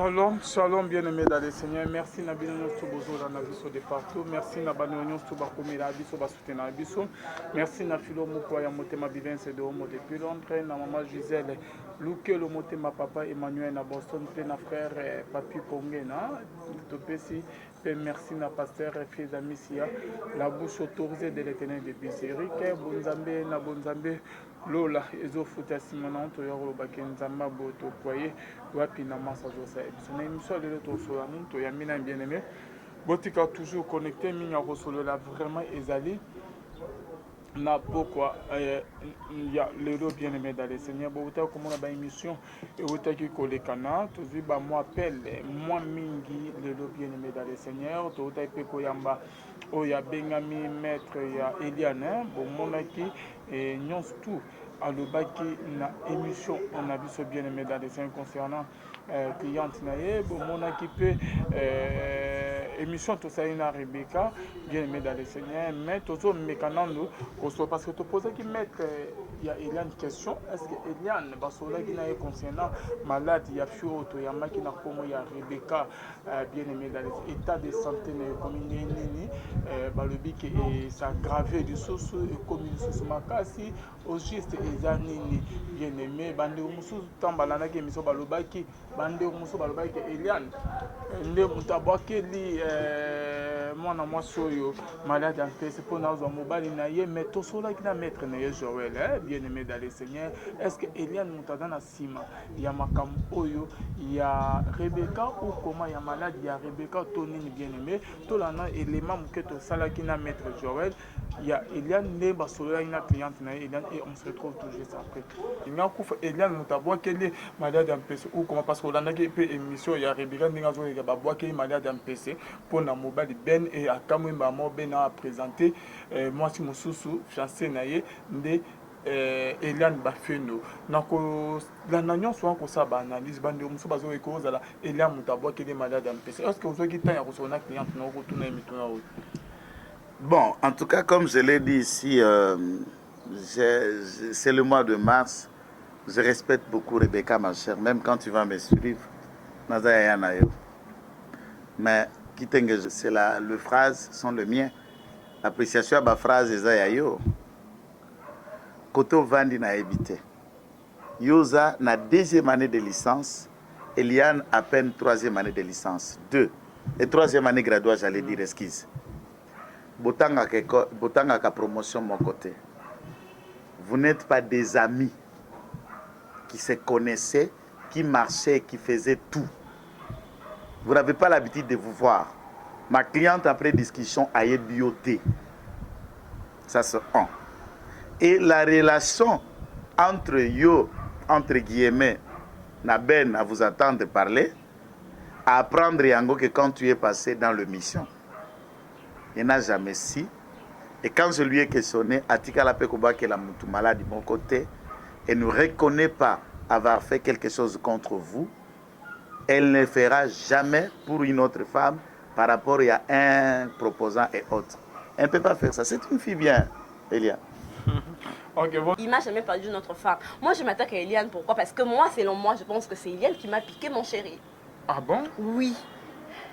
Shalom, shalom, bien-aimés dans le Seigneur. Merci na bino nyonso bozola na biso de partout. Merci na bano nyonso bakomela biso basutena biso. Merci na filo moko ya motema Vivence de Homo depuis Londres, na maman Gisèle Luke le motema papa Emmanuel na Boston, pe na frère Papi Pongena. Topesi pe merci na pasteur Fiza Missia, la bouche autorisée de l'Éternel de Bisérique, bonzambe na bonzambe Lola ezofuta simona toyoro bakenzamba boto kwaye wapi na masa zosa ebisona émission de l'autre soir nous to yamina bien aimé botika toujours connecté minya rosolola vraiment ezali na pourquoi il y a lelo bien aimé dans le Seigneur bota comme on a ba émission et otaki kolekana to ziba moi appelle moi mingi lelo bien aimé dans le Seigneur to otai ko yamba oya bengami maître ya Eliane bomonaki et nyonso tout alobaki na émission on a vu ce bien aimé dans les scènes concernant cliente naye bomonaki pe émission to ça na Rebecca bien aimé dans les Seigneur mais tozo mekanando parce que tu posais qui mettre il y a Eliane question est-ce que Eliane basola qui na concernant malade il y a fio to ya maki na komo ya Rebecca bien aimé dans les états de santé comme nini balobi que ça gravé du sous et comme sous makasi au juste eza nini bien aimé bande musu tambalana ke miso balobaki bande musu balobaki Eliane nde mutabwakeli mwana mwasi oyo malade en fait c'est pour nazo mobali na ye mais tosola ki na maître na ye Joël bien aimé dans le Seigneur est-ce que Eliane mutada na sima ya makam oyo ya Rebecca ou comment ya malade ya Rebecca tonini bien aimé tolana élément muketo sala ki na maître Joël ya Eliane ne basola ina cliente na Eliane et on se retrouve toujours juste après il y a coup Eliane mutabwakeli malade en PC ou comment parce que olanda ki pe émission ya Rebecca ndinga zo ya babwakeli malade en PC pour na mobali ben et à Kamwemba mo ben a présenté moi si mususu fiancé na ye nde Eliane bafeno nako la nanion soit ko ça ba analyse bande musu bazo ekoza la Eliane mutabwakeli malade en PC est-ce que vous avez temps ya ko sona cliente na ko tuna emituna o. Bon, en tout cas, comme je l'ai dit ici, c'est le mois de mars. Je respecte beaucoup Rebecca, ma chère, même quand tu vas me suivre. Mais c'est les phrases sont les miens. L'appréciation de la phrase est yo. Koto Vandi n'a évité. Yosa na deuxième année de licence. Eliane à peine troisième année de licence. 2. Et troisième année graduée, j'allais dire esquisse. Botanga ka promotion mon côté. Vous n'êtes pas des amis qui se connaissaient, qui marchaient, qui faisaient tout. Vous n'avez pas l'habitude de vous voir. Ma cliente, après discussion, a eu bioté. Ça c'est un. Et la relation entre yo, entre guillemets, na ben à vous attendre parler, à apprendre yango que quand tu es passé dans le mission. Il n'a jamais si. Et quand je lui ai questionné, Atika la Pekoba qui est la moutou malade de mon côté, elle ne reconnaît pas avoir fait quelque chose contre vous. Elle ne fera jamais pour une autre femme par rapport à un proposant et autre. Elle ne peut pas faire ça. C'est une fille bien, Elia. Okay, bon. Il m'a jamais parlé d'une autre femme. Moi, je m'attaque à Eliane. Pourquoi? Parce que moi, selon moi, je pense que c'est Eliane qui m'a piqué mon chéri. Ah bon? Oui.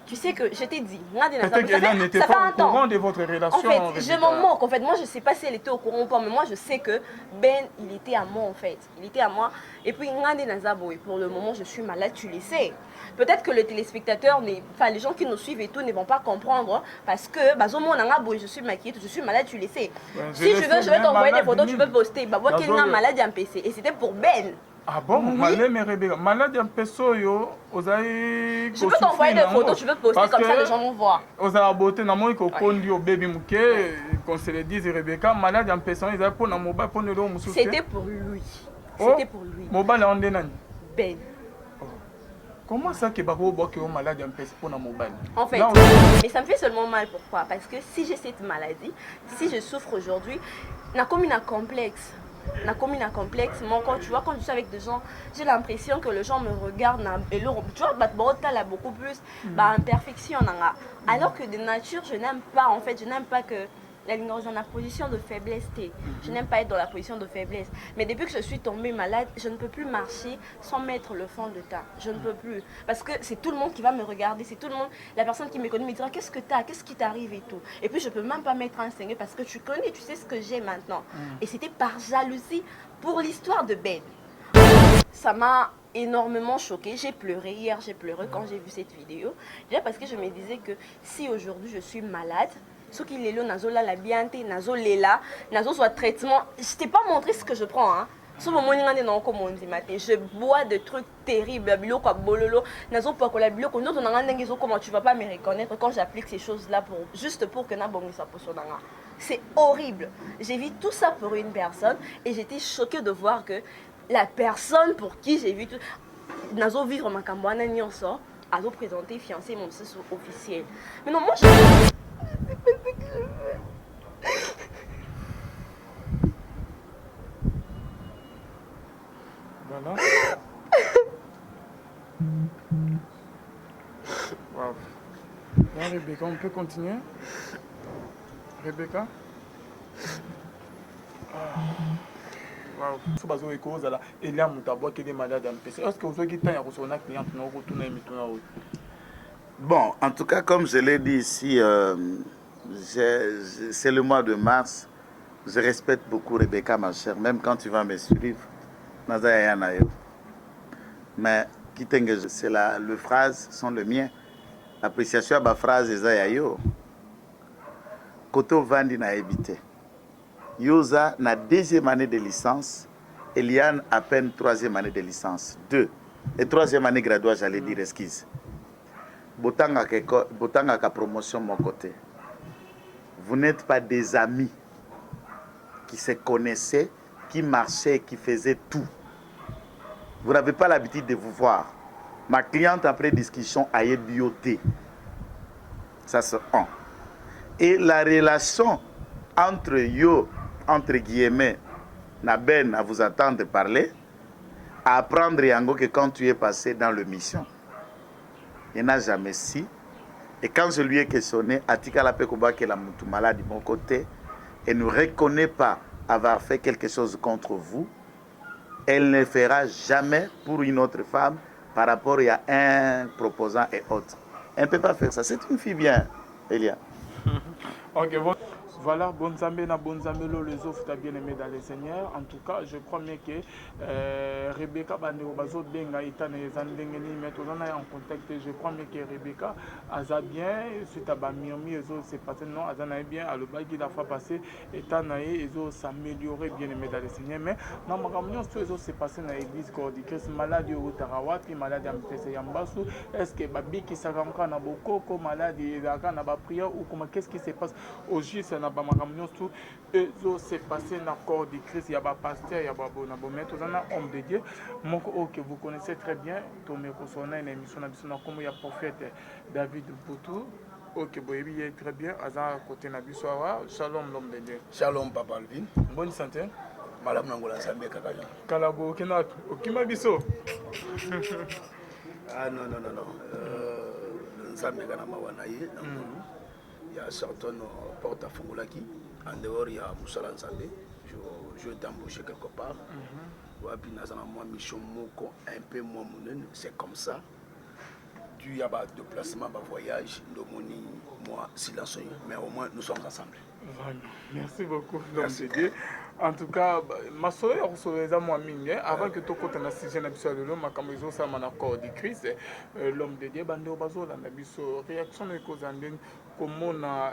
Tu sais que je t'ai dit, peut-être qu'Eliane n'était pas au courant de votre relation. En fait, je m'en moque. En fait, moi, je ne sais pas si elle était au courant ou pas, mais moi, je sais que Ben, il était à moi, en fait. Il était à moi. Et puis, pour le moment, je suis malade, tu le sais. Peut-être que les téléspectateurs, enfin, les gens qui nous suivent et tout, ne vont pas comprendre parce que, je suis maquillée, je suis malade, tu le sais. Si je veux, je vais t'envoyer des photos, tu peux poster. Qu'il y a malade en PC. Et c'était pour Ben. Ah bon? Oui. Malade un peso yo, ozaï. Je peux t'envoyer des photos, tu peux poster comme ça les gens vont voir. Ozaï beauté na moi ko kondi au baby muké, qu'on se le dise Rebecca, malade un peso, ils a pour na mobile pour ne le musu. C'était pour lui. C'était pour lui. Mobile en denani. Ben. Comment ça que bako boke au malade un peso pour na mobile? En fait, mais ça me fait seulement mal pourquoi? Parce que si j'ai cette maladie, si je souffre aujourd'hui, na comme une complexe. Na comme un complexe, mais quand tu vois, quand je suis avec des gens, j'ai l'impression que les gens me regardent et leur, tu vois, a beaucoup plus imperfection. Alors que de nature, je n'aime pas, en fait, je n'aime pas que dans la position de faiblesse. Je n'aime pas être dans la position de faiblesse. Mais depuis que je suis tombée malade, je ne peux plus marcher sans mettre le fond de teint. Je ne peux plus. Parce que c'est tout le monde qui va me regarder. C'est tout le monde. La personne qui me connaît me dira qu'est-ce que tu as, qu'est-ce qui t'arrive et tout. Et puis je ne peux même pas mettre un seigneur parce que tu connais, tu sais ce que j'ai maintenant. Et c'était par jalousie pour l'histoire de Ben. Ça m'a énormément choquée. J'ai pleuré. Hier, j'ai pleuré quand j'ai vu cette vidéo. Déjà parce que je me disais que si aujourd'hui je suis malade, ce qui est là, nazo la bianté, nazo lela, nazo soit traitement. Je t'ai pas montré ce que je prends. Hein. Je bois de trucs terribles. Comment tu vas pas me reconnaître quand j'applique ces choses-là juste pour que c'est horrible. J'ai vu tout ça pour une personne et j'étais choquée de voir que la personne pour qui j'ai vu tout nazo vivre ma cambouana nyonso a présenté fiancé mon officiel. Mais non, moi je Voilà. Wow. Là, Rebecca, on peut continuer? Rebecca? Wow. Il y a des malades en PC. Est-ce que vous avez un client Bon, en tout cas, comme je l'ai dit ici, c'est le mois de mars. Je respecte beaucoup Rebecca, ma chère, même quand tu vas me suivre. Mais c'est les phrases sont les miens. L'appréciation à ma phrase est yo. Koto Vandi na habité. Yosa na deuxième année de licence. Eliane à peine troisième année de licence. 2. Et troisième année graduée, j'allais dire esquisse. Botanga ka promotion de mon côté. Vous n'êtes pas des amis qui se connaissaient, qui marchaient, qui faisaient tout. Vous n'avez pas l'habitude de vous voir. Ma cliente, après discussion, a eu bioté. Ça, c'est un. Et la relation entre yo, entre guillemets, na ben à vous entendre parler, à apprendre yango que quand tu es passé dans le mission, il n'a jamais si. Et quand je lui ai questionné, Atika la Pekoba qui est la moutou malade de mon côté, elle ne reconnaît pas avoir fait quelque chose contre vous, elle ne fera jamais pour une autre femme par rapport à un proposant et autre. Elle ne peut pas faire ça. C'est une fille bien, Elia. Ok, bon. Voilà, bon Zambé, les offres t'as bien aimé dans les seigneurs. En tout cas, je crois bien que Rebecca Bandeo Bazo Benga Itane Zandengeni maintenant en contact. Je crois bien que Rebecca a bien, suite à Bamiami, c'est passé non, Azana bien, à le bail qui a fait passer, et Tanae, ils s'améliorer bien aimé dans les seigneurs. Mais non, ma camion, c'est passé dans l'église Cordicris, maladie au Tarawati, maladie en PC Yambasu. Est-ce que Babi qui s'agamka na boko, maladie, na ba prière, ou comment qu'est-ce qui se passe au juste tout s'est passé dans le corps de Christ. Il y a un pasteur, il y a un homme de Dieu que vous connaissez très bien. Tomé Kosona, une émission comme il y a prophète David Boutou. Ok, bon, il est très bien. À côté de Nabissoara. Shalom, l'homme de Dieu. Shalom, Papa Alvin. Bonne santé. Madame Nangola Sambé Kakaja. Kalago, Kenat. Okima Bisso. Ah non. Nzambe Kana Mawanaye. Il y a certaines portes à Fungulaki. En dehors, il y a Moussala Nzambe. Je t'ai embauché quelque part. Puis, nous avons une mission un peu moins monnaie. C'est comme ça. Tu y a un déplacement, un voyage. Moi, silencieux. Mais au moins, nous sommes ensemble. Vraiment. Merci beaucoup, l'homme de Dieu. En tout cas, ma soeur a reçu les amours avant que tu aies un sujet de l'homme, ma camiso, ça m'a accord de Christ. L'homme de Dieu, bande au bazo, la nabiso, réaction de cause en ligne, comme on a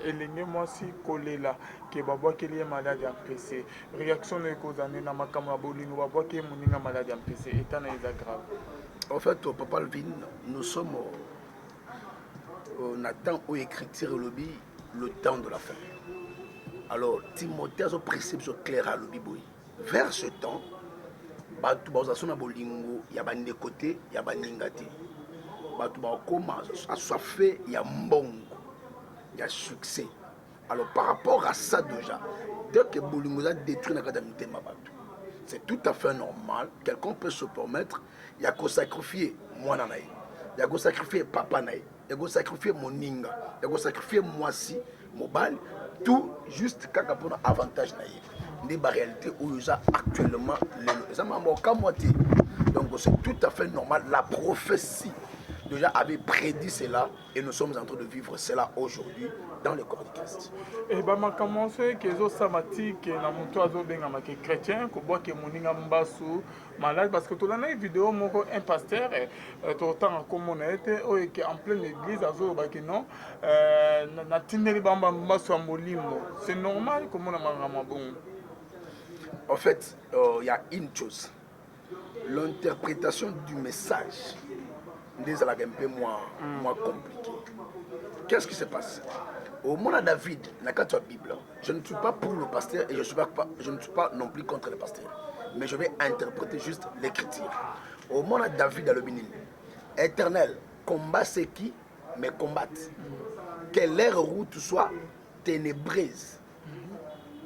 élégné moi si collé là, que babo qui est malade en PC. Réaction de cause en ligne, ma caméra boling, babo qui est malade en PC, étant grave. En fait, Papa Alvin, nous sommes on attend au écriture le temps de la fin. Alors, Timothée a préception claire à l'obiboui. Vers ce temps, il y a des côtés, il y a des côtés. À soit fait, il y a mbongo, il y a succès. Alors, par rapport à ça déjà, dès que Bolingo a détruit la cadamité, c'est tout à fait normal. Quelqu'un peut se permettre, il y a qu'à sacrifier moi, il y a qu'à sacrifier papa, il y a qu'à sacrifier mon ninga, il y a qu'à sacrifier moi si. mobile, tout juste kaka pour avantage naïf. Des réalités où ils ont actuellement donc c'est tout à fait normal. La prophétie déjà avait prédit cela et nous sommes en train de vivre cela aujourd'hui dans le corps de Christ. Et bah ma commencé que zo samatique na moto azo benga ma que chrétien ko bois que moninga mbasu malade parce que tout dans une vidéo moko un pasteur tout autant comme on a été qui en pleine église azo ba que non na tindeli bamba mbasu molimo c'est normal comme on a mangama bon. En fait, il y a une chose, l'interprétation du message est un peu moins compliqué. Qu'est-ce qui se passe? Au moment de David, dans la Bible, je ne suis pas pour le pasteur et je ne suis pas non plus contre le pasteur. Mais je vais interpréter juste l'écriture. Au moment de David dans le Bénin, Éternel, combat ceux qui me combattent. Que leur route soit ténébreuse.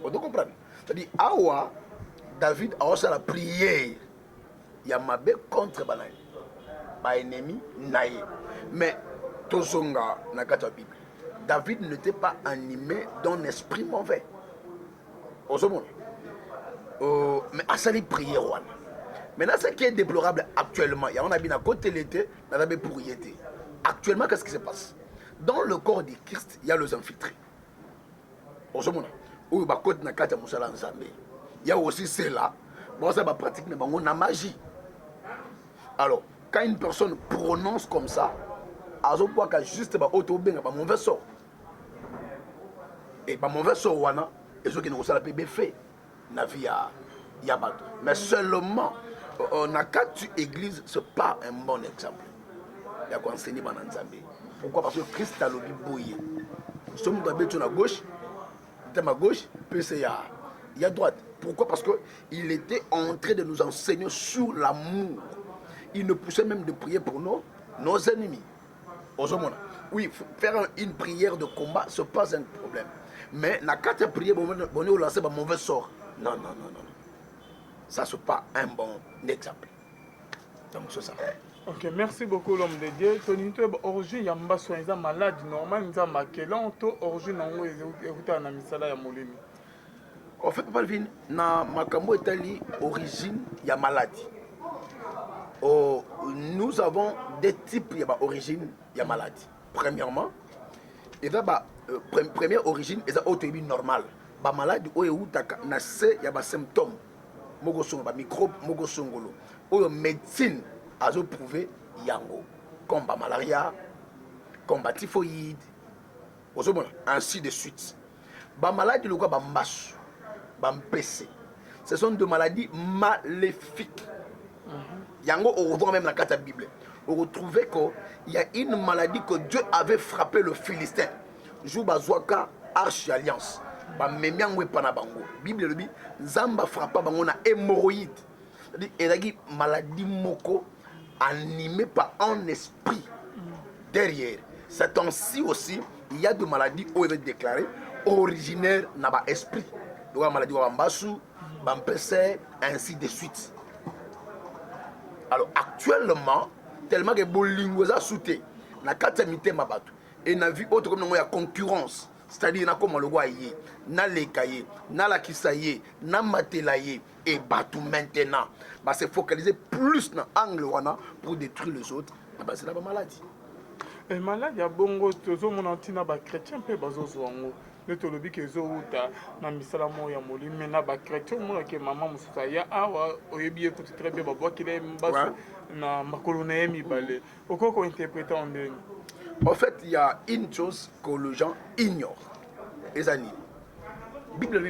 Vous comprenez? C'est-à-dire, Awa, David a aussi la prière. Il y a ma contre Banaï. Ba ennemi naïe. Mais Tozonga na kata Bible. David n'était pas animé d'un esprit mauvais. Mais à ça, il priait. Maintenant, ce qui est déplorable actuellement, il y a un habit à côté de l'été, il y a pour y être. Actuellement, qu'est-ce qui se passe? Dans le corps de Christ, il y a les infiltrés. Il y a aussi cela. Bon, ça va pratiquer la magie. Alors, quand une personne prononce comme ça, elle a juste un mauvais sort. Et un mauvais sort, et ceux qui ne reçoivent pas de fait, mais seulement, dans l'église, ce n'est pas un bon exemple. Il y a quoi enseigner dans Nzambe. Pourquoi? Parce que Christ a le bibouillé. Nous sommes à gauche, à gauche, puis il y a droite. Pourquoi? Parce qu'il était en train de nous enseigner sur l'amour. Il nous poussait même de prier pour nos ennemis. Oui, faire une prière de combat, ce n'est pas un problème. Mais la carte prière, on a lancé un mauvais sort. Non. Ça, ce n'est pas un bon exemple. Donc, c'est ça. Ok, merci beaucoup l'homme de Dieu. Tony, tu es origine, il y a un bassin, il y a malade, normal, il y a maquelant, tu es origine, il y a un misala, il y a molimi. En fait, Palvin, na makambo etali origine, il y a maladie. Nous avons des types d'origine, il y a maladie. Premièrement, il y a première origine, il y a auto normal. La maladie, il y a des symptômes. Il y a des microbes, il y a médecine, a prouvé yango. Comme la malaria, comme la typhoïde, ainsi de suite. La maladie, il y a masse, PC. Ce sont des maladies maléfiques. Yango, on revoit même la carte de la Bible. On retrouvait qu'il y a une maladie que Dieu avait frappé le Philistin. Jou bazwaka arche alliance. Ba memiangwe panabango. Bible le dit, Zamba frappa bango na hémorroïde. C'est-à-dire, il y a une maladie moko animée par un esprit derrière. C'est temps-ci aussi, il y a des maladies où il est déclaré originaire dans l'esprit. Donc, la maladie Wambasu, Bampese, ainsi de suite. Alors actuellement, tellement que Bolingoza souté, na katamité mabatu, et na vu autre comme il y a concurrence, c'est-à-dire na comme le voyez, na lekaye, na la kisaye, na matelaye, et batu maintenant, bah c'est focaliser plus dans l'angle pour détruire les autres, bah c'est la maladie. Et maladie ya bongo tozo mon antina ba chrétien pe bazo zwango. Le tolobi ke zo uta na misala mo ya molimi na ba chrétien mo ke maman mususa ya awa oyebi écoute très bien ba kile mbaso na makolo na yemi balé. Okoko interpréter en deux. En fait, il y a une chose que les gens ignorent. Les amis. Bible.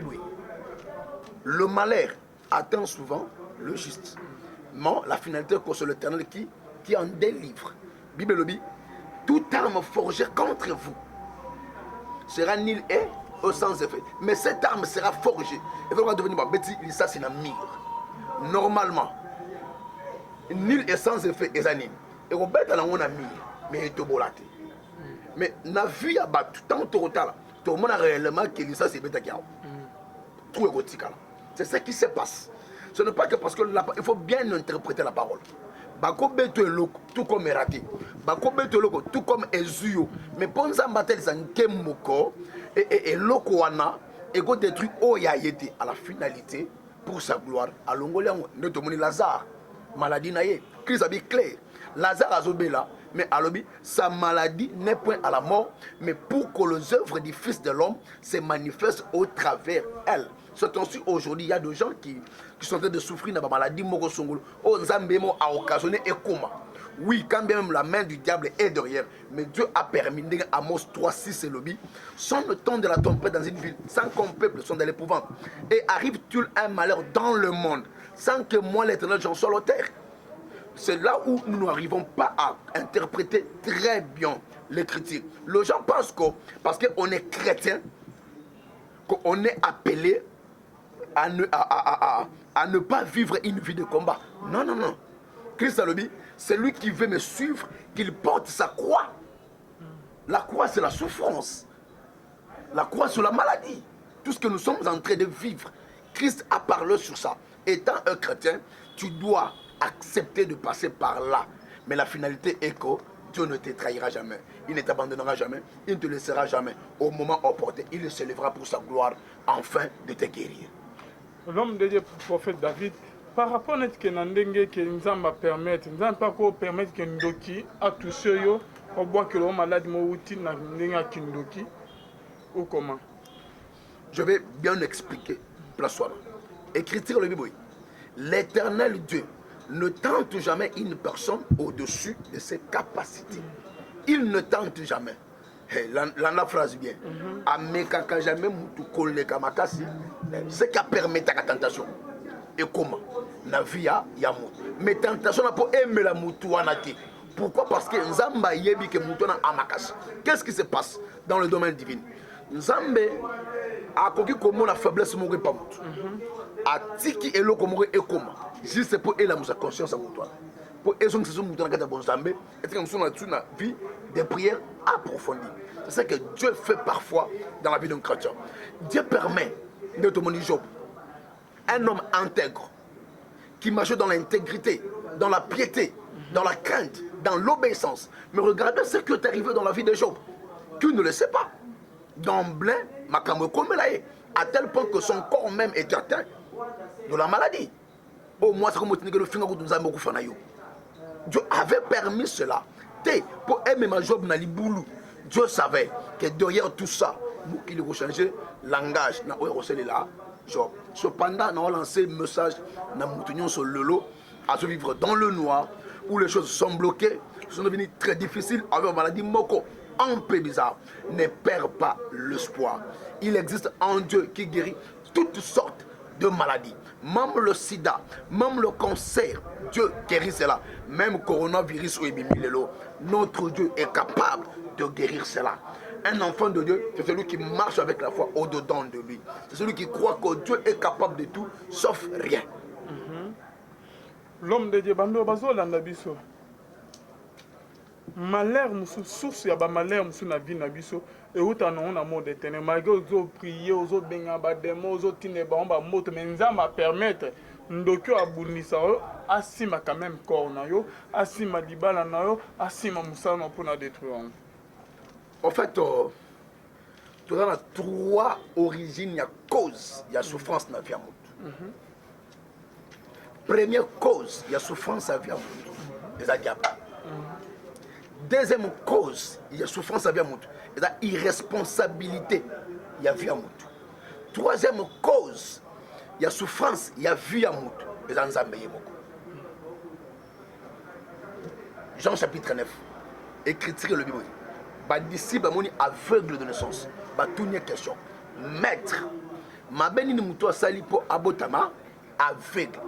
Le malheur atteint souvent le juste. Mais la finalité que c'est l'Éternel qui en délivre. Bible le dit, toute arme forgée contre vous sera nulle et sans effet. Mais cette arme sera forgée. Et vous allez devenir ça c'est un mire. Normalement, nulle et sans effet les amis. Et vous bête on a mire, mais il te bolate. Mais na vie à battre tant au retard. Tout le monde a réellement que ça c'est bête à tout érotique là. C'est ça qui se passe. Ce n'est pas que parce que il faut bien interpréter la parole. Bako beto eloko tout comme raté. bakobeta eloko tout comme ezuyo mais mpo nzambe atelisa nke moko eloko wana ekodétruire oyo aye te à la finalité pour sa gloire alongoli yango nde tomoni Lazare maladie na ye Christ abi clair Lazare azobela mais alobi sa maladie n'est point à la mort mais pour que les œuvres du Fils de l'homme se manifestent au travers elle. C'est ainsi aujourd'hui il y a des gens qui sont en train de souffrir de la maladie moko songolo oh nzambe mo a occasionné ekoma. Oui, quand bien même la main du diable est derrière, mais Dieu a permis, Amos 3:6 et lobby, sans le temps de la tempête dans une ville, sans qu'un peuple soit dans l'épouvante, et arrive-t-il un malheur dans le monde, sans que moi l'Éternel j'en sois l'auteur. C'est là où nous n'arrivons pas à interpréter très bien l'écriture. Les gens pensent que, parce qu'on est chrétien, qu'on est appelé à ne pas vivre une vie de combat. Non, non, non. Christ a dit, c'est lui qui veut me suivre, qu'il porte sa croix. La croix, c'est la souffrance. La croix, c'est la maladie. Tout ce que nous sommes en train de vivre. Christ a parlé sur ça. Étant un chrétien, tu dois accepter de passer par là. Mais la finalité est que Dieu ne te trahira jamais. Il ne t'abandonnera jamais. Il ne te laissera jamais. Au moment opportun, il se lèvera pour sa gloire, afin de te guérir. L'homme de Dieu, prophète David, par rapport à ce que Nandenge que Nzamba permettre, Nzamba pas qu'on permettre que Ndoki a touché yo, on voit que l'homme malade mouti na Ndenga Kindoki ou comment? Je vais bien expliquer. Place-toi. Écriture le Bible. L'Éternel Dieu ne tente jamais une personne au-dessus de ses capacités. Il ne tente jamais. Hey, la phrase bien. Amekaka jamais mutu koleka makasi. C'est qui permet ta tentation. Et comment? Na vie ya mutu. Mais tentation na po aimer la mutu wanati. Pourquoi? Parce que Nzamba yebi ke mutu na amakasi. Qu'est-ce qui se passe dans le domaine divin? Nzambe a koki komo na faiblesse moko pa mutu. Atiki eloko moko ekoma. Juste pour élamuer sa conscience à mutu. Pour que ce soit mutu na kata bon Nzambe, et que nous sommes na vie des prières approfondies. C'est ça que Dieu fait parfois dans la vie d'un chrétien. Dieu permet de te montrer Job. Un homme intègre, qui marche dans l'intégrité, dans la piété, dans la crainte, dans l'obéissance. Mais regardez ce qui est arrivé dans la vie de Job. Tu ne le sais pas. D'emblée, à tel point que son corps même est atteint de la maladie. Au moins, c'est comme Dieu avait permis cela. Pour aimer ma Job na liboulou. Dieu savait que derrière tout ça, il faut changer le langage. Job. Cependant, nous avons lancé un message sur le lot, à se vivre dans le noir, où les choses sont bloquées, sont devenues très difficiles, avec une maladie moko, un peu bizarre. Ne perds pas l'espoir. Il existe un Dieu qui guérit toutes sortes de maladies. Même le sida, même le cancer, Dieu guérit cela. Même le coronavirus ou Ebimilelo, notre Dieu est capable de guérir cela. Un enfant de Dieu, c'est celui qui marche avec la foi au-dedans de lui. C'est celui qui croit que Dieu est capable de tout, sauf rien. L'homme de Dieu, bando bazolanda biso. Malheur musu source ya ba malheur musu na vie na biso et uta na on amour d'éternel malgré ozo prier ozo benga ba demo ozo tine ba on ba moto mais nzamba permettre ndokyo abunisa yo asima quand même corps na yo asima libala na yo asima musala pour na détruire. En fait, tu as trois origines, il y a cause, il y a souffrance dans la vie à monde. Première cause, il y a souffrance dans la vie à monde. Les diable. Deuxième cause, il y a souffrance dans la vie à monde. Les irresponsabilité, il y a vie à monde. Troisième cause, il y a souffrance, il y a vie à monde. Les Nzambe Jean chapitre 9, écriture le Bible. Les disciples sont aveugles de naissance. Tout une question. Maître, ma béni mouto sali pour abotama aveugle.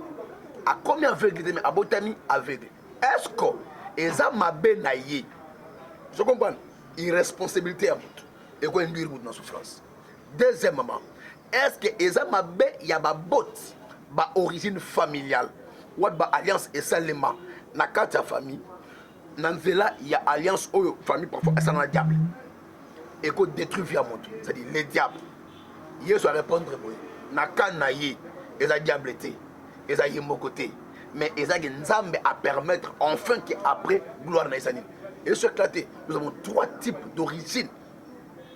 À combien aveugle mais abotami aveugle. Est-ce que eza ma benaye? Je comprends. Irresponsabilité à mouto. Et quoi induire mouto dans souffrance. Deuxièmement, est-ce que eza ma be ya ba bot ba origine familiale ou ba alliance et salema na kata famille. Nanzela, il y a alliance aux familles parfois, ça dans le diable. Et qu'on détruit via mon tour. C'est-à-dire les diables. Ils sont répondre pour eux. Nakanaye, ils ont diableté. Ils ont mokoté. Mais ils ont Nzambe à permettre enfin qu'après, gloire na Isani. et se éclater. Nous avons 3 types d'origine.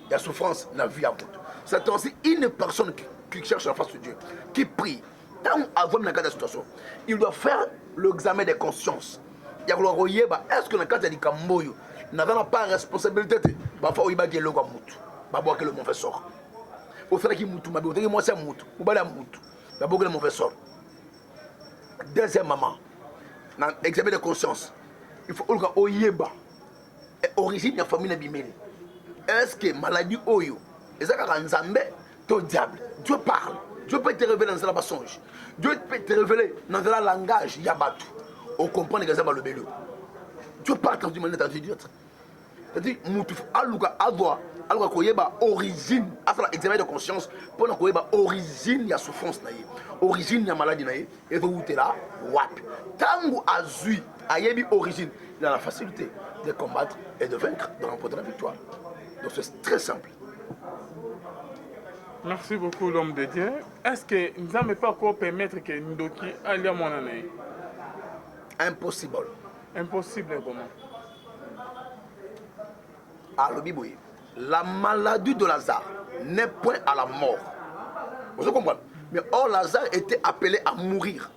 Il y a souffrance, la vie à bout. C'est aussi une personne qui cherche la face de Dieu, qui prie. Tant avant dans la situation, il doit faire l'examen de conscience. Il y a est-ce que dans le cas de Kamboyo, n'a pas de responsabilité? Il faut que le moutou. Il faut que le mauvais sort. Il faut que le moutou. Il faut que le moutou. Il faut que le mauvais sort. Deuxièmement, dans l'examen de conscience, il faut que origine de la famille Bimeli. Est-ce que maladie Oyo, est-ce que le diable, Dieu parle. Dieu peut te révéler dans la songe. Dieu peut te révéler dans le langage Yabatu. On comprend que c'est le bélier. Dieu parle quand tu m'as dit c'est-à-dire, Alouka Adwa, Alouka Koyeba, origine, afin l'examen de conscience, pour nous Koyeba, origine, il y a souffrance, origine, il y a maladie, et vous êtes là, wap. Tango Azui, Ayebi, origine, il a la facilité de combattre et de vaincre, de remporter la victoire. Donc c'est très simple. Merci beaucoup, l'homme de Dieu. Est-ce que nous n'avons pas encore permettre que Ndoki aille à mon année? Impossible. Impossible comment? Alors, Biboui, la maladie de Lazare n'est point à la mort. Vous comprenez? Mais or, Lazare était appelé à mourir.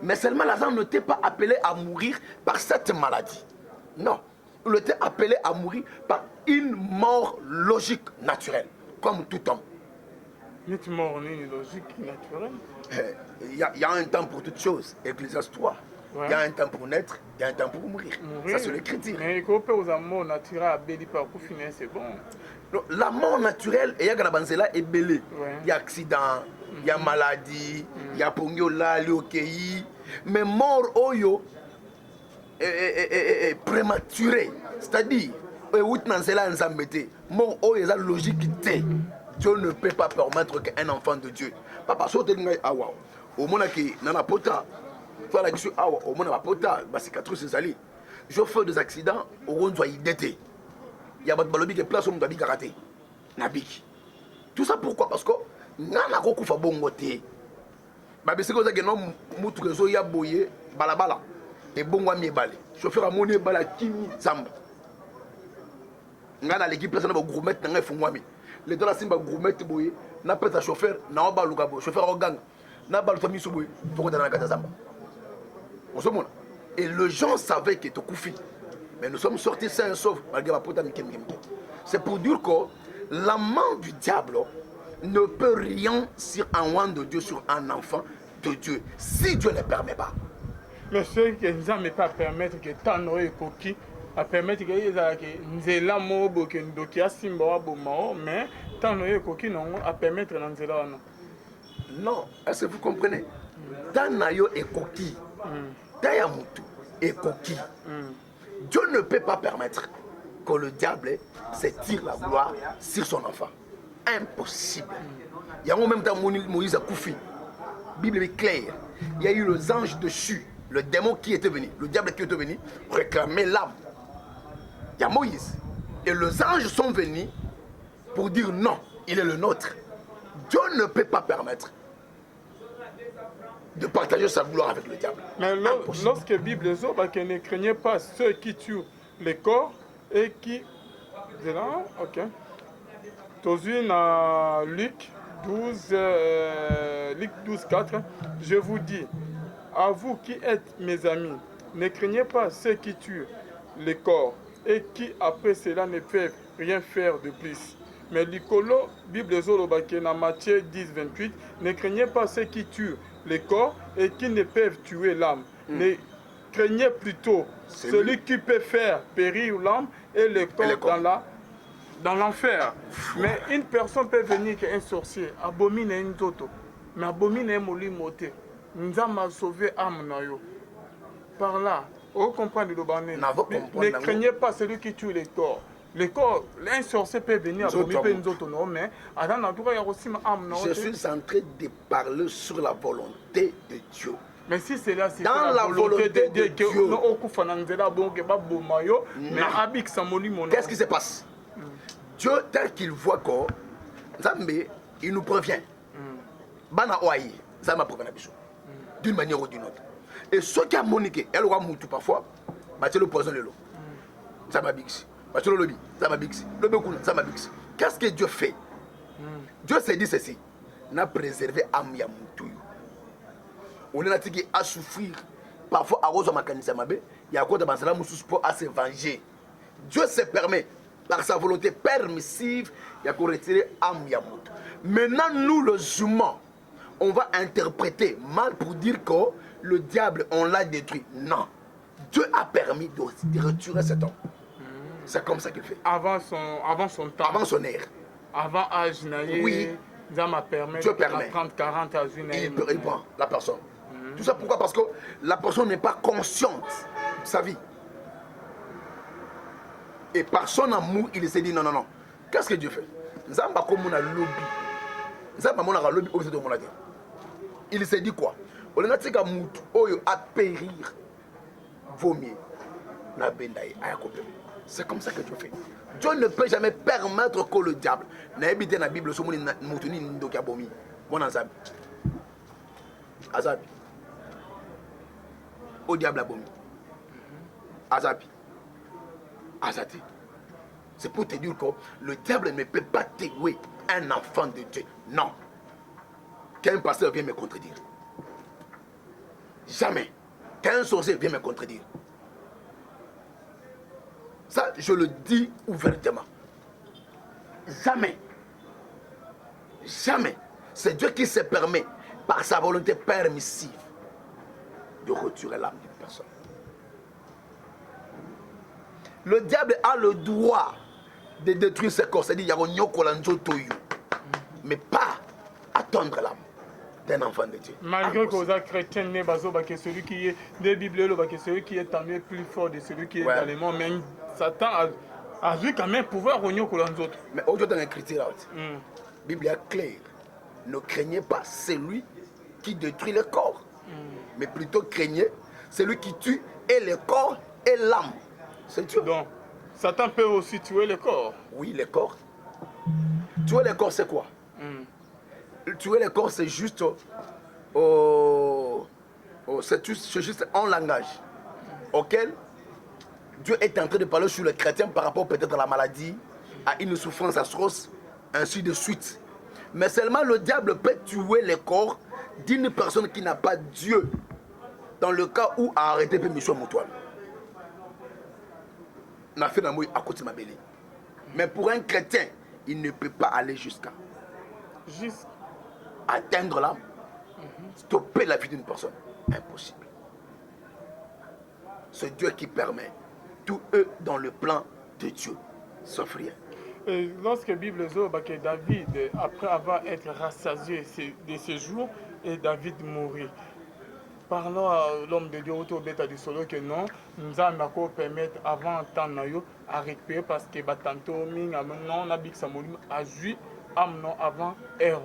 Mais seulement Lazare n'était pas appelé à mourir par cette maladie. Non. Il était appelé à mourir par une mort logique, naturelle, comme tout homme. Une mort logique, naturelle? Il y a un temps pour toutes choses. Ecclésiaste 3. Ouais. Il y a un temps pour naître, il y a un temps pour mourir. Ça, c'est l'écriture. Mais quand on peut mort naturelle, c'est bon. Donc, la mort naturelle, il y a est belé. Il y a accident, il y a maladie, il y a pongiola, l'okei. Mais mort oyo est prématuré. C'est-à-dire, mort oyo est logique. Dieu ne peut pas permettre qu'un enfant de Dieu. Papa, saute awa. Au moment qui nana pota. Voilà que je suis au monde à pota, c'est 4 ans. Je fais des accidents, au monde doit y d'été. Il y a des balobi qui place au monde à karaté. Nabik. Tout ça pourquoi? Parce que nana ko kufa bongo te. Ba bese ko za que non mutu que zo ya boye balabala. Et bongo mi balé. Chauffeur a moné bala kimi zamba. Ngana l'équipe place na ba gourmet na ngefungwa mi. Les deux la simba gourmet boye, na peta chauffeur na ba luka bo. Chauffeur oganga. Na ba famille so boye, to ko na kata zamba. Et les gens savaient que tu koufi. Mais nous sommes sortis sains et saufs malgré la pota. C'est pour dire que la main du diable ne peut rien sur un roi de Dieu, sur un enfant de Dieu, si Dieu ne permet pas. Mais ce qui ne peut pas permettre que Tano et Koki a permettre que Nzela Mobo que Ndokia Simba Bomao, mais Tano et Koki non a permettre Nzela non. Non, est-ce que vous comprenez? Tanayo et Koki. Tayamutu et Koki. Dieu ne peut pas permettre que le diable se tire la gloire sur son enfant. Impossible. Il y a en même temps Moïse a Koufi. Bible est claire. Il y a eu les anges dessus, le démon qui était venu, le diable qui était venu réclamer l'âme. Il y a Moïse. Et les anges sont venus pour dire non, il est le nôtre. Dieu ne peut pas permettre de partager sa gloire avec le diable. Mais lorsque la Bible dit ne craignez pas ceux qui tuent les corps et qui... C'est là, ok. Aujourd'hui, dans Luc 12, 4, je vous dis, à vous qui êtes mes amis, ne craignez pas ceux qui tuent les corps et qui après cela ne peuvent rien faire de plus. Mais l'icolo, Bible Zolobake, dans Matthieu 10, 28, ne craignez pas ceux qui tuent les corps et qui ne peuvent tuer l'âme. Ne craignez plutôt celui qui peut faire périr l'âme et le corps dans l'enfer. Mais une personne peut venir qu'un sorcier, abomine un toto, mais abomine un moli moté. Nous avons sauvé l'âme. Par là, vous comprenez le bané. Ne craignez pas celui qui tue les corps. Le corps, un sorcier peut venir abominner un toto, mais je suis en train de parler sur la volonté de Dieu. Mais si c'est là, c'est dans la volonté de Dieu. Qu'est-ce qui se passe? Dieu, tel qu'il voit que Zambé, il nous prévient. Bana Oaï, Zama prévient d'une manière ou d'une autre. Et ceux qui ont moniqué, elle aura moutu parfois, c'est le poison de l'eau. ça m'a bixi. Parce que le lobby, ça m'a bixi. Le bekuna, ça m'a bixi. Qu'est-ce que Dieu fait? Dieu s'est dit ceci. N'a préservé Amia Moutou. On est là à souffrir. Parfois, à Rosa Makanisa Mabe, il y a quoi de Bansala Moussous pour à se venger. Dieu se permet, par sa volonté permissive, il y a qu'on retirer Amia Moutou. Maintenant, nous, les humains, on va interpréter mal pour dire que le diable, on l'a détruit. Non. Dieu a permis de retirer cet homme. C'est comme ça qu'il fait. Avant son temps. Avant son ère. Avant Ajnaïe. Oui. Dieu permis Dieu de permet. 30, 40 à Il prend la personne. Tout ça pourquoi? Parce que la personne n'est pas consciente de sa vie. Et par son amour, il s'est dit non, non, non. Qu'est-ce que Dieu fait? Zamba comme on a lobby. Zamba mon a lobby au de mon avis. Il s'est dit quoi? On a dit qu'Oyo a périr. Vomir. C'est comme ça que Dieu fait. Dieu ne peut jamais permettre que le diable n'a habité dans la Bible. Azabi. Au diable abomi. Azabi. Azati. C'est pour te dire que le diable ne peut pas tuer un enfant de Dieu. Non. Qu'un pasteur vient me contredire. Jamais. Qu'un sorcier vient me contredire. Ça, je le dis ouvertement. Jamais. Jamais. C'est Dieu qui se permet, par sa volonté permissive, de retirer l'âme d'une personne. Le diable a le droit de détruire ses corps. C'est-à-dire, mais pas attendre l'âme d'un enfant de Dieu. Malgré que vous êtes chrétien, celui qui est des Bibles, celui qui est tant mieux plus fort de celui qui est dans le monde, mais Satan a vu quand même pouvoir au niveau de autres. Mais aujourd'hui, dans l'écriture, la Bible est claire. Ne craignez pas celui qui détruit le corps, mais plutôt craignez celui qui tue et le corps et l'âme. C'est Dieu. Donc, Satan peut aussi tuer le corps. Oui, le corps. Tuer le corps, c'est quoi? Tuer le corps, c'est juste, c'est juste un langage auquel Dieu est en train de parler sur le chrétien par rapport peut-être à la maladie, à une souffrance atroce, ainsi de suite. Mais seulement le diable peut tuer le corps d'une personne qui n'a pas Dieu, dans le cas où a arrêté mission Moutouane. N'a fait d'amour à côté de ma belle. Mais pour un chrétien, il ne peut pas aller jusqu'à atteindre l'âme, stopper la vie d'une personne. Impossible. C'est Dieu qui permet. Tout eux dans le plan de Dieu, sauf rien. Et lorsque la Bible dit que David, après avoir été rassasié de ses jours, et David mourit. Parlons à l'homme de Dieu autour de du solo que non, nous allons permettre avant temps à récupérer parce que tantôt non a joué avant ère.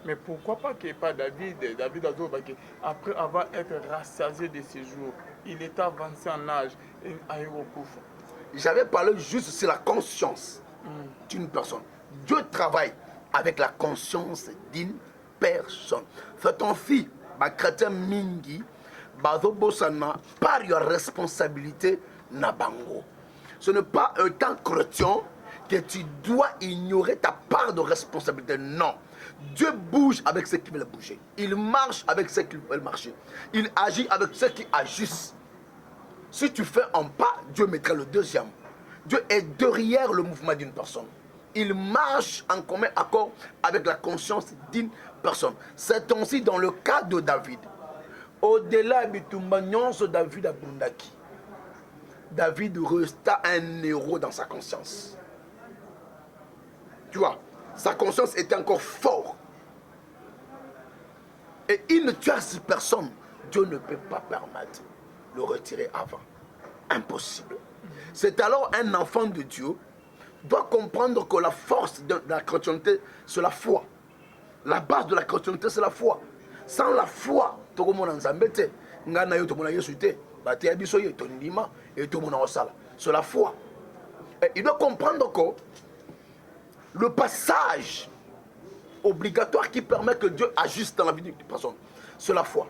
Mais pourquoi pas que pas David après avoir été rassasié de ses jours, il est avancé en âge et a eu recours. J'avais parlé juste sur la conscience d'une personne. Dieu travaille avec la conscience d'une personne. Fais ton fils, ma chrétien mingi, bazo bosana par your responsabilité nabango. Ce n'est pas un temps chrétien que tu dois ignorer ta part de responsabilité. Non. Dieu bouge avec ceux qui veulent bouger. Il marche avec ceux qui veulent marcher. Il agit avec ceux qui agissent. Si tu fais un pas, Dieu mettra le deuxième. Dieu est derrière le mouvement d'une personne. Il marche en commun accord avec la conscience d'une personne. C'est ainsi dans le cas de David. Au-delà de David à Bundaki, David resta un héros dans sa conscience. Tu vois, sa conscience était encore forte. Et une tierce personne, Dieu ne peut pas permettre de le retirer avant. Impossible. C'est alors un enfant de Dieu doit comprendre que la force de la chrétienté, c'est la foi. La base de la chrétienté, c'est la foi. Sans la foi, tout le monde c'est la foi. Et il doit comprendre que le passage obligatoire qui permet que Dieu agisse dans la vie d'une personne, c'est la foi.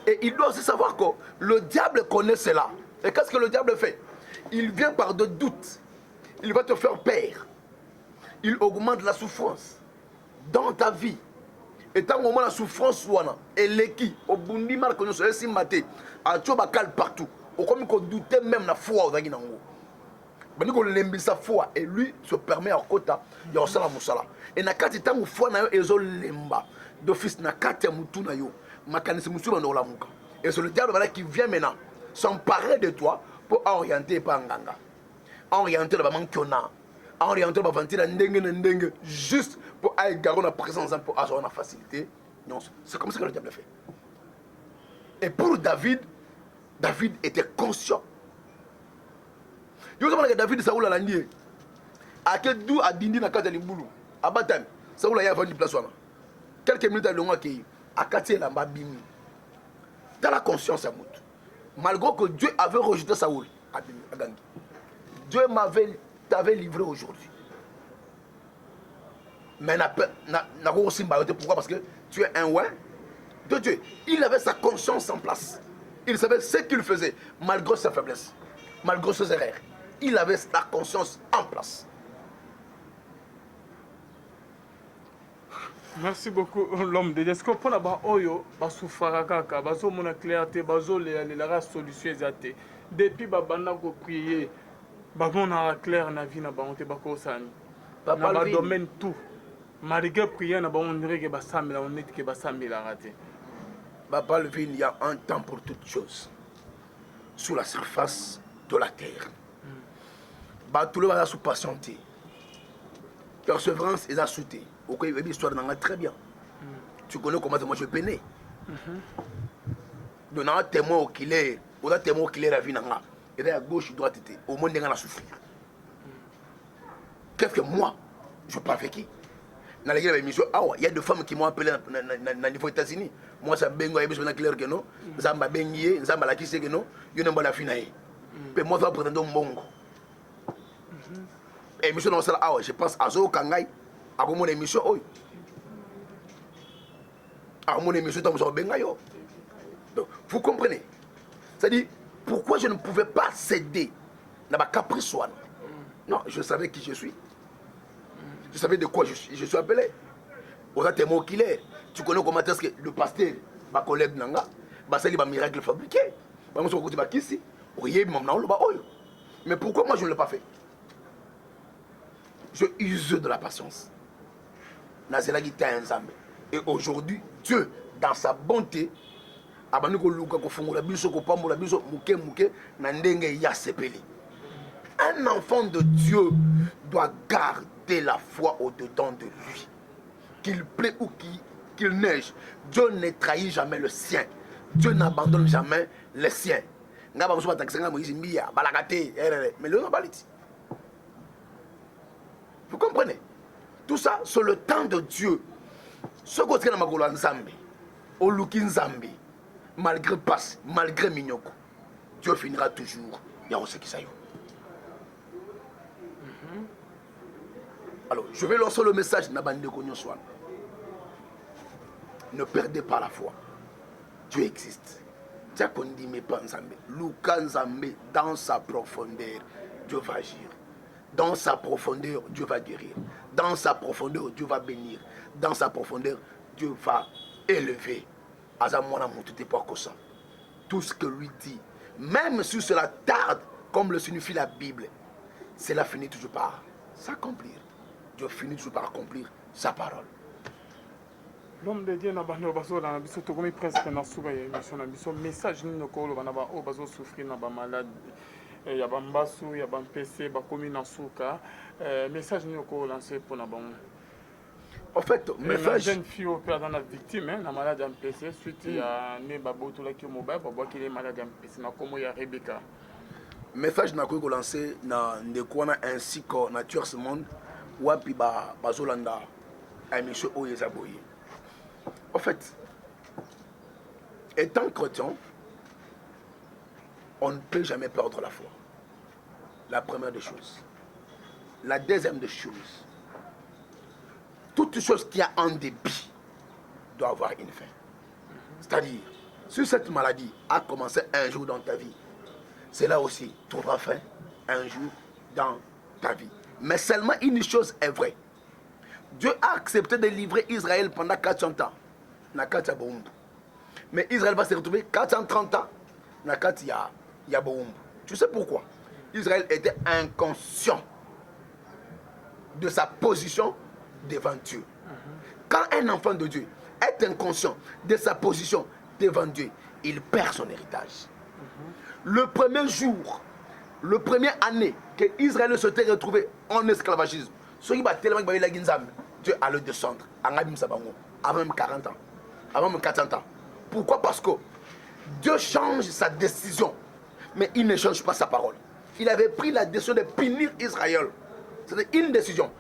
Et il doit aussi savoir que le diable connaît cela. Et qu'est-ce que le diable fait? il vient par de doutes. Il va te faire peur. Il augmente la souffrance dans ta vie. Et tant moment la souffrance wana eleki obundi mal que nous sommes si maté a tchoba cal partout. Au comme qu'on doutait même la foi au zagi nango. Bani ko lembi sa foi et lui se permet en kota ya osala musala. Et na kati tangu foi na yo ezo lemba d'office na kati ya mutu na yo makanisi musu na la muka. Et c'est le diable qui vient maintenant s'emparer de toi pour orienter par nganga. Orienter le maman kiona. Orienter le ventile ndenge juste pour aller garder la présence pour avoir la facilité. Non, c'est comme ça que le diable fait. Et pour David, David était conscient. Yo que David Saoul a landié. À quel d'où a dindi na kata limbulu. À Batam, Saoul a y vendu place wana. Quelques minutes à l'onga qui a cassé la babimi. Dans la conscience à Mout. Malgré que Dieu avait rejeté Saoul à Gangui. Dieu t'avait livré aujourd'hui. Mais pourquoi? Parce que tu es un ouin de Dieu. Il avait sa conscience en place. Il savait ce qu'il faisait, malgré sa faiblesse, malgré ses erreurs. Il avait sa conscience en place. Merci beaucoup l'homme de Dieu. Est-ce que pour la bas oyo basufara kaka bazo mona clarté bazo la solution ezate depuis babanda ko prier babona clair na vie na banté bakosani na ba domaine tout malgré prier na bango ndire ke basamela on net ke basamela raté. Papa Levin, il y a un temps pour toutes choses sous la surface de la terre. Tout le monde a sous patienté. Persévérance est à sauter. Ok, l'histoire n'en a très bien. Tu connais comment moi je peinais. Donc, on a témoin qu'il est, on a témoin qu'il est la vie n'anga. Et là à gauche, droite, au monde on a souffrir. Qu'est-ce que moi, je parle avec qui? Dans les émissions, il y a deux femmes qui m'ont appelé dans les États-Unis. Moi, ça bengo, il y a clair que non. Ça m'a bengié, ça m'a la qui que non. Il y a une bonne finale. Mais moi, je vais prendre un bongo. Émission dans ça, je pense à Zo Kangai, à mon émission. À mon émission, dans mon bengayo. Donc, vous comprenez? C'est-à-dire, pourquoi je ne pouvais pas céder dans ma caprice? Non, je savais qui je suis. Je savais de quoi je suis appelé. On a témoin qu'il est. Tu connais comment est-ce que le pasteur, ma collègue Nanga, c'est un miracle fabriqué. Mais pourquoi moi je ne l'ai pas fait? Je use de la patience. Et aujourd'hui, Dieu, dans sa bonté, un enfant de Dieu doit garder la foi au-dedans de lui. Qu'il plaît ou qu'il neige, Dieu ne trahit jamais le sien. Dieu n'abandonne jamais les siens. Mais vous comprenez? Tout ça, c'est le temps de Dieu. Ce que tu as Nzambe, au Luki Nzambe, malgré passe, malgré Mignoko, Dieu finira toujours. Il y a aussi qui ça y est. Alors, je vais lancer le message Nabande Konyoswan. Ne perdez pas la foi. Dieu existe. Dieu qu'on dit mais pas Nzambe. Luka Nzambe, dans sa profondeur, Dieu va agir. Dans sa profondeur, Dieu va guérir. Dans sa profondeur, Dieu va bénir. Dans sa profondeur, Dieu va élever. Tout ce que lui dit, même si cela tarde, comme le signifie la Bible, cela finit toujours par s'accomplir. Dieu finit toujours par accomplir sa parole. L'homme de Dieu n'a pas de comme presque dans ce message ni nokolo banaba o bazo souffrir na ba malade ya ba mbasu ya ba PC ba komi na suka message ni nokolo lancer pour na bon. En fait, message jeune fille au père dans la victime na malade en PC suite ya ne ba boto la ki mobile ba qu'il est malade en PC na comme ya Rebecca. Message na ko lancer na ndekwana ainsi que nature ce monde wapi ba bazolanda émission oyezaboye. En fait, étant chrétien, on ne peut jamais perdre la foi. La première des choses. La deuxième des choses, toute chose qui a un début doit avoir une fin. C'est-à-dire, si cette maladie a commencé un jour dans ta vie, c'est là aussi, tu auras fin un jour dans ta vie. Mais seulement une chose est vraie. Dieu a accepté de livrer Israël pendant 400 ans. Mais Israël va se retrouver 430 ans. Tu sais pourquoi? Israël était inconscient de sa position devant Dieu. Quand un enfant de Dieu est inconscient de sa position devant Dieu, il perd son héritage. Le premier jour, le première année que Israël s'était retrouvé en esclavagisme, Dieu allait descendre avant même 40 ans, avant même 400 ans. Pourquoi? Parce que Dieu change sa décision, mais il ne change pas sa parole. Il avait pris la décision de punir Israël. C'était une décision.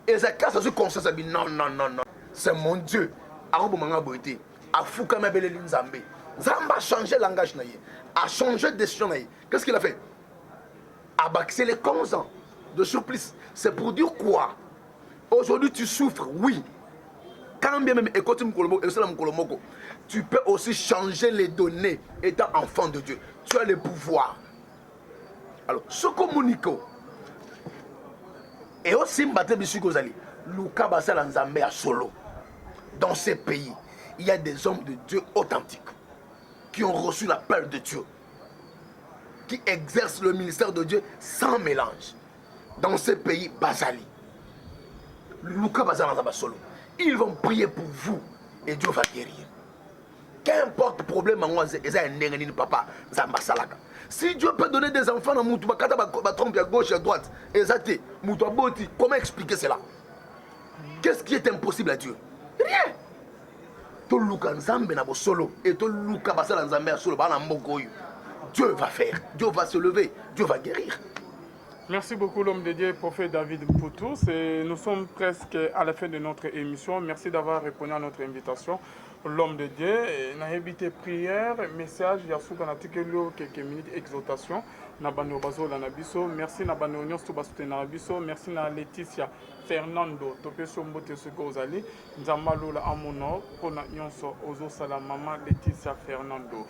Ézéchias a su conscience, non, non, non, non. C'est mon Dieu. Zamba a changé le langage, a changé de décision. Qu'est-ce qu'il a fait? C'est les 11 ans de supplice. C'est pour dire quoi? Aujourd'hui tu souffres, oui. Quand bien même tu peux aussi changer les données étant enfant de Dieu. Tu as le pouvoir. Alors, ce communique et aussi Luka Basala Nzambe à Solo. Dans ces pays, il y a des hommes de Dieu authentiques qui ont reçu la peur de Dieu, qui exercent le ministère de Dieu sans mélange. Dans ces pays, Basali, Luka Basala Nzambe à Solo. Ils vont prier pour vous et Dieu va guérir. Qu'importe le problème, papa, si Dieu peut donner des enfants à Moutou, trompe à gauche et à droite, comment expliquer cela? Qu'est-ce qui est impossible à Dieu? Rien. Dieu va faire, Dieu va se lever, Dieu va guérir. Merci beaucoup l'homme de Dieu, prophète David Mpoutou. Nous sommes presque à la fin de notre émission. Merci d'avoir répondu à notre invitation. L'homme de Dieu, n'a habité prière, message, il y a souvent quelques minutes exhortation. Merci Nabano Nyos to basutena biso, merci na Laetitia Fernando topeso mbote soko ozali nzamalo la amono pona nyonso ozo sala maman Laetitia Fernando.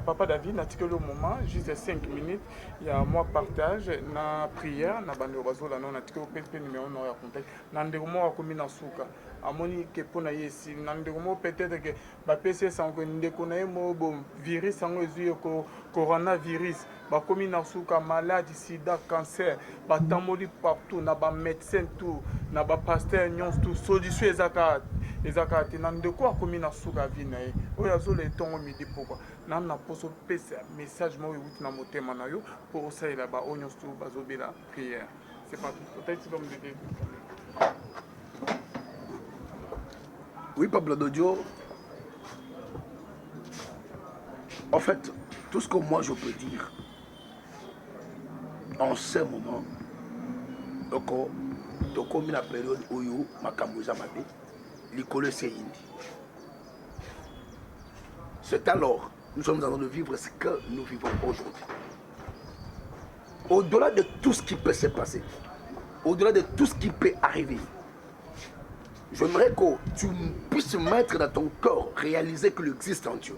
Papa David na tikelo moment juste 5 minutes il y a moi partage na prière na bando bazola non na tikelo pepe numéro no ya contact na ndeko mo akomi na suka amoni ke pona yesi na ndeko mo peut-être que ba PC sango ndeko na mo bon virus sango ezuyo ko coronavirus bakomi na suka maladie sida cancer batamoli partout na ba médecin tout na ba pasteur nyons tout solution ezaka te na ndeko akomi na suka vina ye oyo azole tongo midi pourquoi na poso pesa message mo yuti na motema na yo pour osaila ba onyons tout bazobela prière. C'est pas tout, peut-être l'homme de Dieu. Oui, Pablo Dodio. En fait, tout ce que moi je peux dire, en ce moment, comme la période où Makamouza Mabé, l'école c'est Indi. C'est alors, nous sommes en train de vivre ce que nous vivons aujourd'hui. Au-delà de tout ce qui peut se passer, au-delà de tout ce qui peut arriver, j'aimerais que tu puisses mettre dans ton corps, réaliser qu'il existe en Dieu.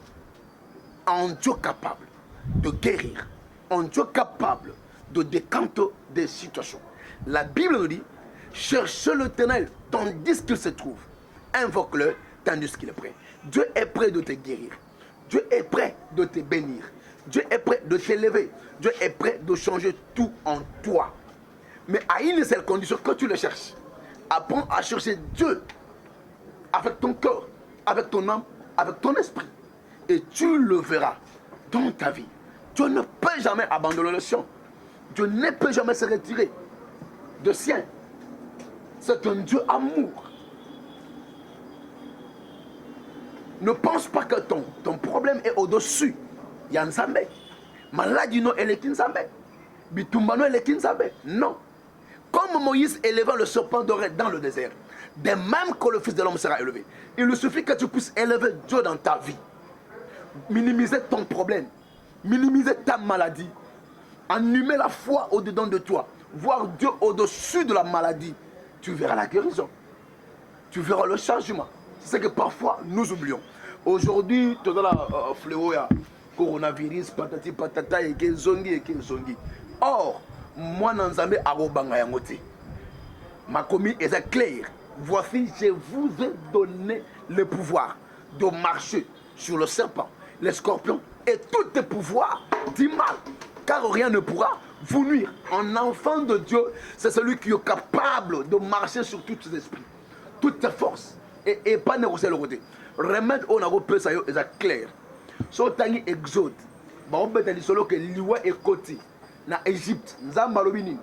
Un Dieu capable de guérir, un Dieu capable de décanter des situations. La Bible nous dit, cherchez l'Éternel tandis qu'il se trouve, invoque-le tandis qu'il est prêt. Dieu est prêt de te guérir, Dieu est prêt de te bénir, Dieu est prêt de t'élever, Dieu est prêt de changer tout en toi. Mais à une seule condition, que tu le cherches. Apprends à chercher Dieu avec ton cœur, avec ton âme, avec ton esprit. Et tu le verras dans ta vie. Dieu ne peut jamais abandonner le sien. Dieu ne peut jamais se retirer de sien. C'est un Dieu amour. Ne pense pas que ton problème est au-dessus. Il y a un Nzambe. Maladie non, elle est Nzambe. Bitumbano, elle est Nzambe. Non. Comme Moïse élevant le serpent doré dans le désert, de même que le Fils de l'homme sera élevé. Il lui suffit que tu puisses élever Dieu dans ta vie. Minimiser ton problème, minimiser ta maladie, animer la foi au-dedans de toi, voir Dieu au-dessus de la maladie. Tu verras la guérison, tu verras le changement. C'est ce que parfois nous oublions. Aujourd'hui, tu as la fléau, coronavirus, patati patata, et que zongi. Or, moi, Nanzambe, arobanga yangote. Ma commune est claire. Voici, je vous ai donné le pouvoir de marcher sur le serpent, les scorpions et tous les pouvoirs du mal. Car rien ne pourra vous nuire. Un enfant de Dieu, c'est celui qui est capable de marcher sur tous ses esprits, toutes ses forces. Et pas négocier le côté. Remède on a repéré ça est clair. So tangi exode. Ba obeta lisolo que liwa et koti na Égypte, nzamba lobini.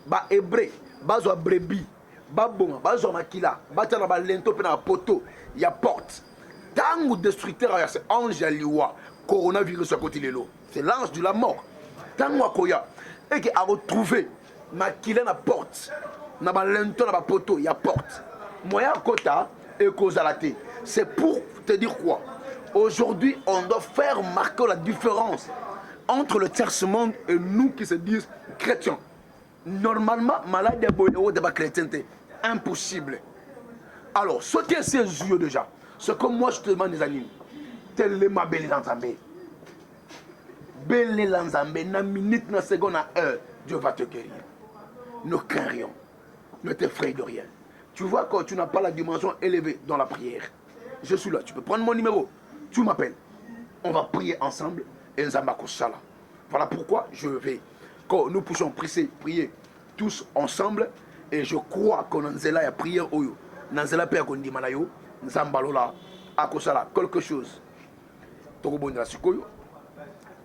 Ba hébreu, ba zo brebis, ba bonga, ba zo makila, ba tana ba lento pe na poto, ya porte. Tangu destructeur ya ce ange ya liwa, coronavirus à côté lelo. C'est l'ange de la mort. Tangu akoya et qui a retrouvé makila na porte. Na ba lento na ba poto, ya porte. Moya kota et causalité. C'est pour te dire quoi? Aujourd'hui, on doit faire marquer la différence entre le tiers-monde et nous qui se disent chrétiens. Normalement, malade de la chrétienté, impossible. Alors, ce qui est ces yeux déjà, ce que moi je te demande des amis, tel est ma belle Lanzambe. Belle Lanzambe, na minute, na seconde, na heure, Dieu va te guérir. Ne crains rien, ne t'effraie de rien. Tu vois quand tu n'as pas la dimension élevée dans la prière. Je suis là, tu peux prendre mon numéro, tu m'appelles. On va prier ensemble et Nzambako Sala. Voilà pourquoi je vais, quand nous puissions prier tous ensemble, et je crois qu'on a prié Oyo, Nanzela Père Kondimanayo, Nzambalola, Akosala, quelque chose.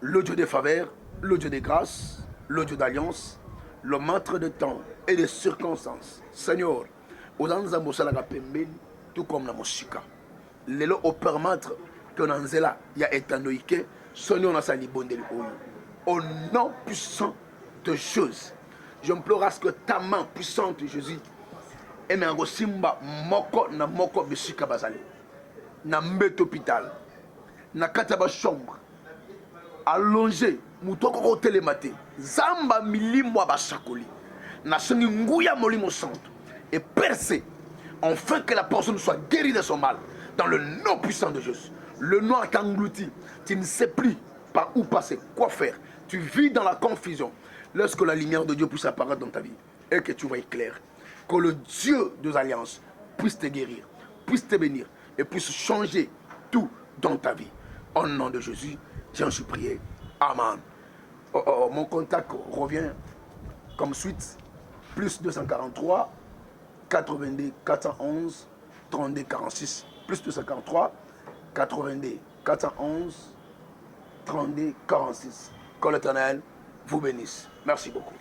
Le Dieu des faveurs, le Dieu des grâces, le Dieu d'alliance, le maître de temps et des circonstances. Seigneur, Ozanza Mosala Pembeni, tout comme la Moshika. Lelo au permettre que Nanzela ya etanoïke, Seigneur na sali bondeli oyo. Au nom puissant de Jésus, j'implore à ce que ta main puissante, Jésus, et me simba moko na moko bisika bazali. Na mbet hôpital, na kataba chambre, allongé, moutoko ko télématé, zamba milimo abashakoli, na sengi nguya molimo santo. Et percer, afin que la personne soit guérie de son mal, dans le nom puissant de Jésus. Le noir t'engloutit, tu ne sais plus par où passer, quoi faire. Tu vis dans la confusion. Lorsque la lumière de Dieu puisse apparaître dans ta vie et que tu vois clair, que le Dieu des alliances puisse te guérir, puisse te bénir et puisse changer tout dans ta vie. Au nom de Jésus, j'en suis prié. Amen. Mon contact revient comme suite, plus 243 82 411 32 46, plus 243 82 411 32 46. Que l'Éternel vous bénisse. Merci beaucoup.